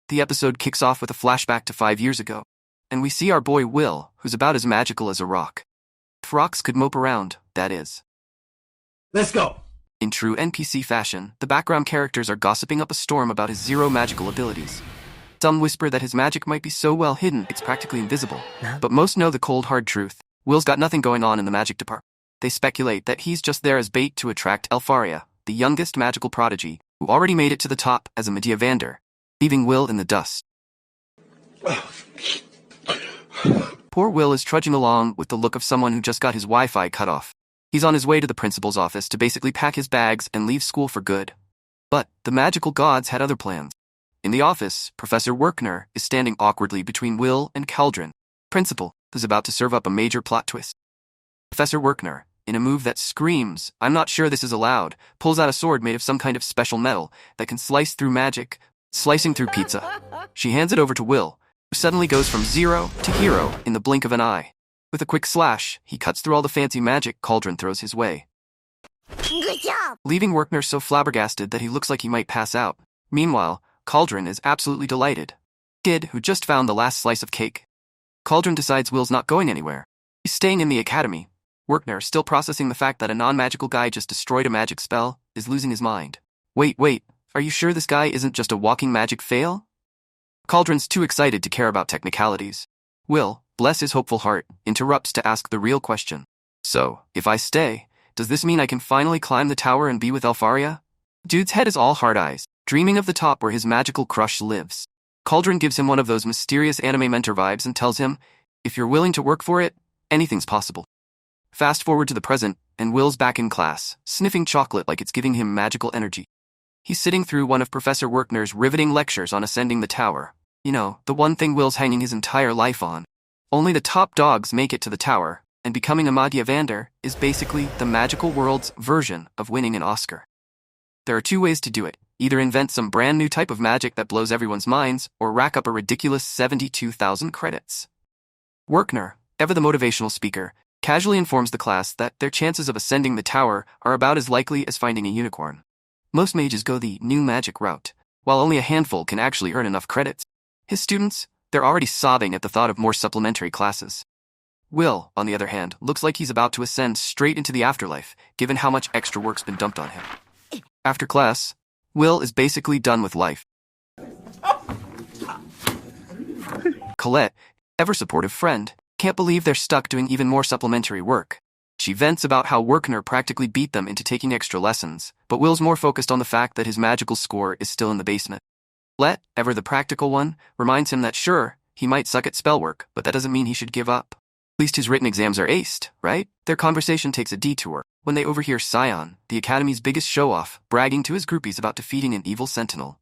The episode kicks off with a flashback to 5 years ago, and we see our boy Will, who's about as magical as a rock. If rocks could mope around, that is. Let's go! In true NPC fashion, the background characters are gossiping up a storm about his zero magical abilities. Some whisper that his magic might be so well hidden it's practically invisible, but most know the cold hard truth. Will's got nothing going on in the magic department. They speculate that he's just there as bait to attract Elfaria, the youngest magical prodigy, who already made it to the top as a magicless, leaving Will in the dust. Poor Will is trudging along with the look of someone who just got his Wi-Fi cut off. He's on his way to the principal's office to basically pack his bags and leave school for good. But the magical gods had other plans. In the office, Professor Werkner is standing awkwardly between Will and Cauldron. Principal is about to serve up a major plot twist. Professor Werkner, in a move that screams, "I'm not sure this is allowed," pulls out a sword made of some kind of special metal that can slice through magic, slicing through pizza. She hands it over to Will, who suddenly goes from zero to hero in the blink of an eye. With a quick slash, he cuts through all the fancy magic Cauldron throws his way, Good job! leaving Werkner so flabbergasted that he looks like he might pass out. Meanwhile, Cauldron is absolutely delighted. Kid who just found the last slice of cake. Cauldron decides Will's not going anywhere. He's staying in the academy. Werkner, still processing the fact that a non-magical guy just destroyed a magic spell, is losing his mind. Wait, are you sure this guy isn't just a walking magic fail? Cauldron's too excited to care about technicalities. Will, bless his hopeful heart, interrupts to ask the real question. So, if I stay, does this mean I can finally climb the tower and be with Elfaria? Dude's head is all hard eyes, dreaming of the top where his magical crush lives. Cauldron gives him one of those mysterious anime mentor vibes and tells him, if you're willing to work for it, anything's possible. Fast forward to the present, and Will's back in class, sniffing chocolate like it's giving him magical energy. He's sitting through one of Professor Werkner's riveting lectures on ascending the tower. You know, the one thing Will's hanging his entire life on. Only the top dogs make it to the tower, and becoming a magicless is basically the magical world's version of winning an Oscar. There are two ways to do it. Either invent some brand new type of magic that blows everyone's minds, or rack up a ridiculous 72,000 credits. Werkner, ever the motivational speaker, casually informs the class that their chances of ascending the tower are about as likely as finding a unicorn. Most mages go the new magic route, while only a handful can actually earn enough credits. His students, they're already sobbing at the thought of more supplementary classes. Will, on the other hand, looks like he's about to ascend straight into the afterlife, given how much extra work's been dumped on him. After class, Will is basically done with life. Colette, ever supportive friend, can't believe they're stuck doing even more supplementary work. She vents about how Werkner practically beat them into taking extra lessons, but Will's more focused on the fact that his magical score is still in the basement. Colette, ever the practical one, reminds him that sure, he might suck at spell work, but that doesn't mean he should give up. At least his written exams are aced, right? Their conversation takes a detour when they overhear Scion, the Academy's biggest show-off, bragging to his groupies about defeating an evil sentinel.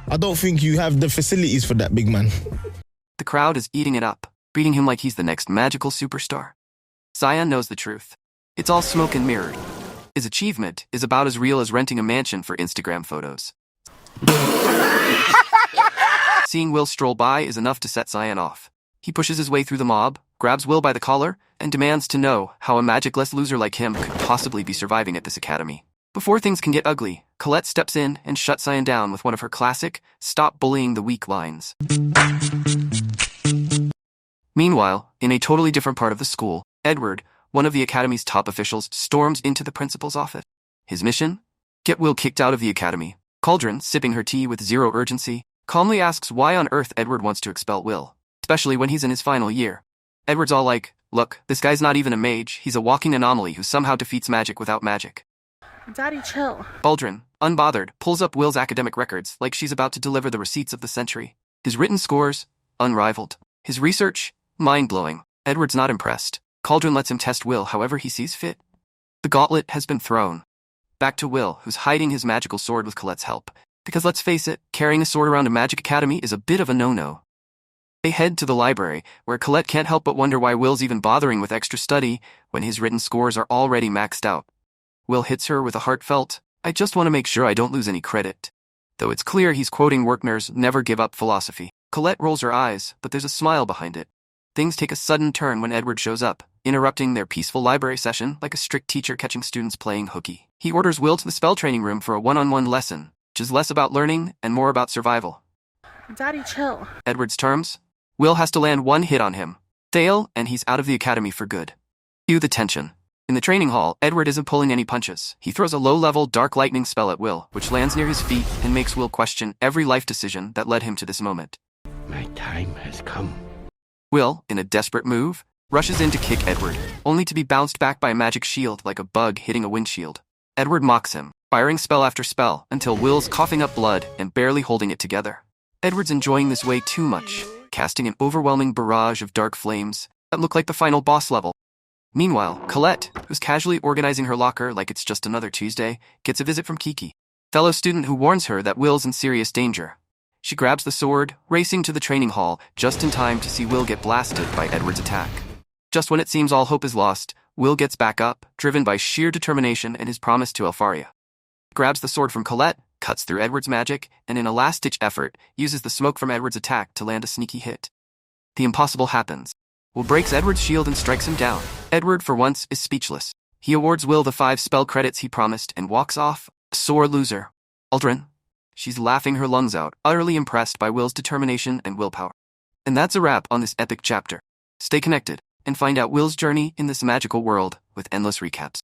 I don't think you have the facilities for that, big man. The crowd is eating it up, treating him like he's the next magical superstar. Scion knows the truth. It's all smoke and mirrored. His achievement is about as real as renting a mansion for Instagram photos. Seeing Will stroll by is enough to set Scion off. He pushes his way through the mob, grabs Will by the collar, and demands to know how a magicless loser like him could possibly be surviving at this academy. Before things can get ugly, Colette steps in and shuts Scion down with one of her classic, "Stop bullying the weak" lines. Meanwhile, in a totally different part of the school, Edward, one of the academy's top officials, storms into the principal's office. His mission? Get Will kicked out of the academy. Cauldron, sipping her tea with zero urgency, calmly asks why on earth Edward wants to expel Will, especially when he's in his final year. Edward's all like, look, this guy's not even a mage, he's a walking anomaly who somehow defeats magic without magic. Daddy, chill. Cauldron, unbothered, pulls up Will's academic records like she's about to deliver the receipts of the century. His written scores, unrivaled. His research, mind-blowing. Edward's not impressed. Cauldron lets him test Will however he sees fit. The gauntlet has been thrown. Back to Will, who's hiding his magical sword with Colette's help. Because let's face it, carrying a sword around a magic academy is a bit of a no-no. They head to the library, where Colette can't help but wonder why Will's even bothering with extra study when his written scores are already maxed out. Will hits her with a heartfelt, I just want to make sure I don't lose any credit. Though it's clear he's quoting Werkner's never give up philosophy. Colette rolls her eyes, but there's a smile behind it. Things take a sudden turn when Edward shows up, interrupting their peaceful library session like a strict teacher catching students playing hooky. He orders Will to the spell training room for a one-on-one lesson, which is less about learning and more about survival. Daddy, chill. Edward's terms? Will has to land one hit on him. Fail, and he's out of the academy for good. Cue the tension. In the training hall, Edward isn't pulling any punches. He throws a low-level dark lightning spell at Will, which lands near his feet and makes Will question every life decision that led him to this moment. My time has come. Will, in a desperate move, rushes in to kick Edward, only to be bounced back by a magic shield like a bug hitting a windshield. Edward mocks him, firing spell after spell until Will's coughing up blood and barely holding it together. Edward's enjoying this way too much, casting an overwhelming barrage of dark flames that look like the final boss level. Meanwhile, Colette, who's casually organizing her locker like it's just another Tuesday, gets a visit from Kiki, fellow student who warns her that Will's in serious danger. She grabs the sword, racing to the training hall just in time to see Will get blasted by Edward's attack. Just when it seems all hope is lost, Will gets back up, driven by sheer determination and his promise to Elfaria. Grabs the sword from Colette, cuts through Edward's magic, and in a last-ditch effort, uses the smoke from Edward's attack to land a sneaky hit. The impossible happens. Will breaks Edward's shield and strikes him down. Edward, for once, is speechless. He awards Will the 5 spell credits he promised and walks off, a sore loser. Aldrin? She's laughing her lungs out, utterly impressed by Will's determination and willpower. And that's a wrap on this epic chapter. Stay connected, and find out Will's journey in this magical world with endless recaps.